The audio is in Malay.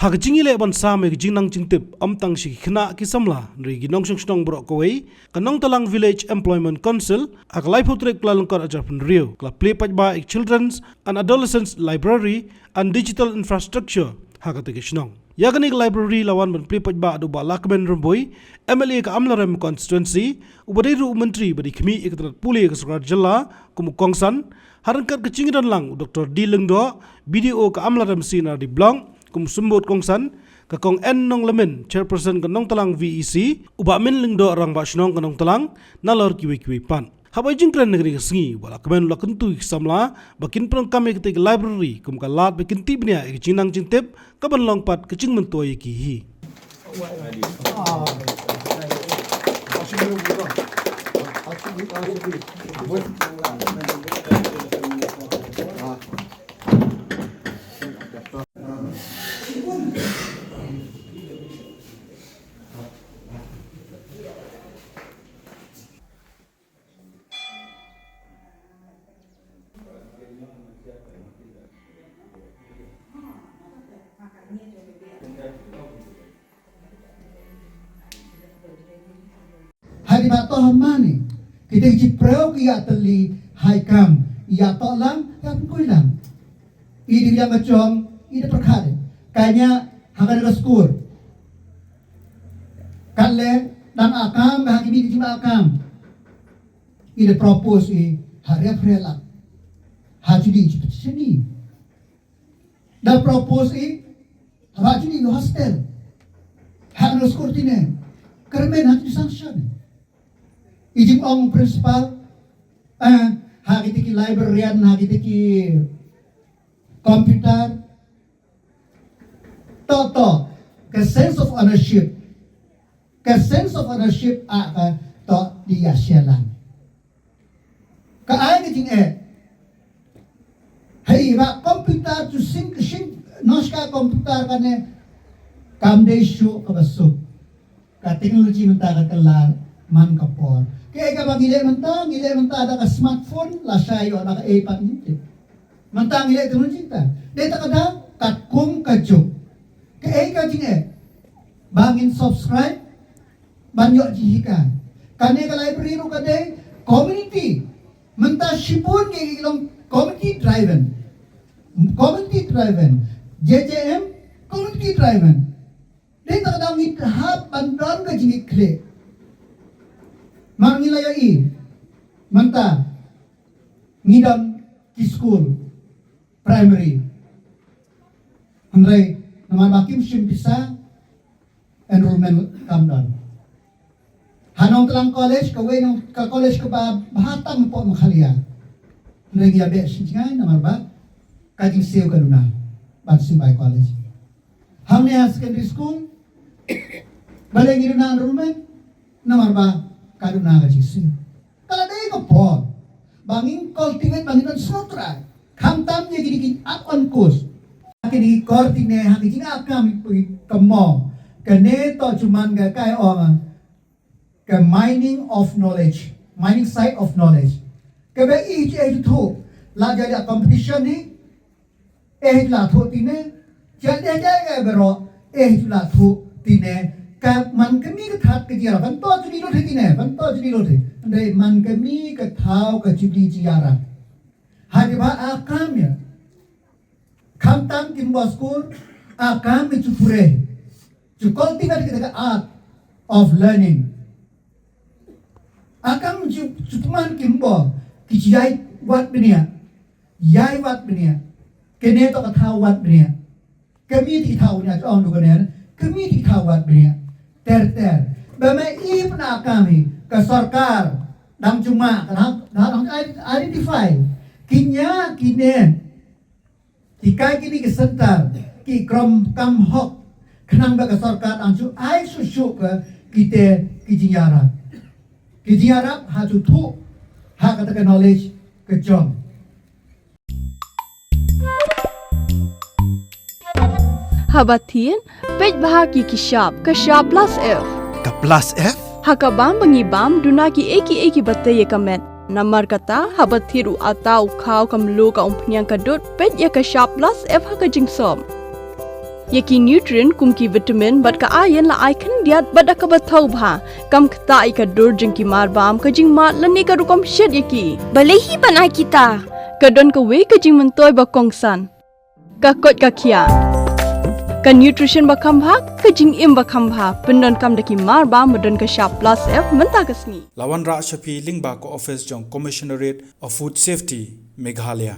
hak jingile ban same gi jingnang jingtip amtang shi khna ki samla ri gi nong shnong bro ko wei kanong talang village employment council ak life trek plan kor ajapun rio kla play pajba children's and adolescents library and digital infrastructure hak te shnong yagani library lawan ban play pajba adu ba lakmen rumboy MLA ka amlarem constituency ubadi ru menteri badi khmi ikatrat puli ka sukar jalla kum kongsan harangkat ke cingran lang Dr. D Lengdo BDO ka amlarem sina di blong kum sumbut kongsan ka kong en nong lemen chairperson ka nong talang VEC uba min Lengdo rang ba shnong ka nong talang nalor kiwi pan habai jingkran negeri sngi wala kemen la kentu samla bakin prong kami ketik library kum ka lat bakin tibnya ek jinang jingtep ka ban long pat ke jing mentoi ki hi hari bato hamani kita jipreu kia teli haikam ia tolang kan kuilang ini bilang macam ini perkara kanya hakan raskur kalle dan akam bahagi di akam ini propose hari april haji di sini dan propose haji di hostel hakan raskur tine kermen haji sanction ijing ong principal hari tiki librarian hari tiki komputer toto ke sense of ownership to dia sialan ka ai king hey ba komputer tu sing noska komputer kane kamde show kabasuk ka teknologi mentara kelar man kapor kaya ka magile menta ada ka smartphone la sayo ada ka iPad nito menta ngile teknologi ta data kada katkung kajuk kaya ka jinge bangin subscribe banyo jihika kane ka library ro kade community menta shipun ke ilong community driven JJM community driven data kada ngit hab bandang ka jinge kle mangilayai manta ngidam ki school primary handrai nama bakim simpisa enrollment come down hanong telang college ka way nong ka college ka ba bahatam po makhalia handrai giabe sinjay nama ba kajing seo kanuna bat simpay college hamne secondary school balay ngiduna enrollment nama ba kaduna ka jisi kala day ko po bangin cultivate bangin sutra kamtam ye gini up on course kini kortine hangi jinga akam kamo kane to cuman ga kai oma ke mining site of knowledge ke be each to la jadi competition ni la thu tine jadi ga bero la thu tine ka man kami ka that ka jara ban to judi lo thine ban to judi lo the andre man kami ka thau ka judi jara hari ba akam ya kamtam kimbo school akam mi chupure to cultivate the art of learning akam chupuman kimbo kijai wat benia yai wat benia kene to ka thau wat benia kami ti thau nya on do kene kami ti thau wat benia ter bama ipna kami ke sarkar dang cuma dang identify kinya kine tikai kini ke sentar ki krom kam hok kenang ba ke sarkar dang cu ai susu ke kite kijiyara haju thu ha kata ke knowledge ke jom Habatin, pej bahagi kishap plus F. Ka plus F? Hakabam bangibam dunaki eki bataye kamet. Namar kata habathiru atau kau kamlu ka umpnyang kadut pej ya kishap plus F haka jingsom. Yaki nutrient kumki vitamin bat ka ayan la ai khan diat bada ka bathau bha kam khta ai ka dur jing ki mar bam ka jing ma lani ka rukom shed yaki Balai hi banai kita. ka don ka we ka jing mentoy ba kongsan ka kot ka khia ka nutrition ba kham bha ka jing im ba kham bha pendon kam daki mar bam madon ka sharp plus f menta kasni Lawan Ra Shafi Lingba ko office jong Commissionerate of Food Safety Meghalaya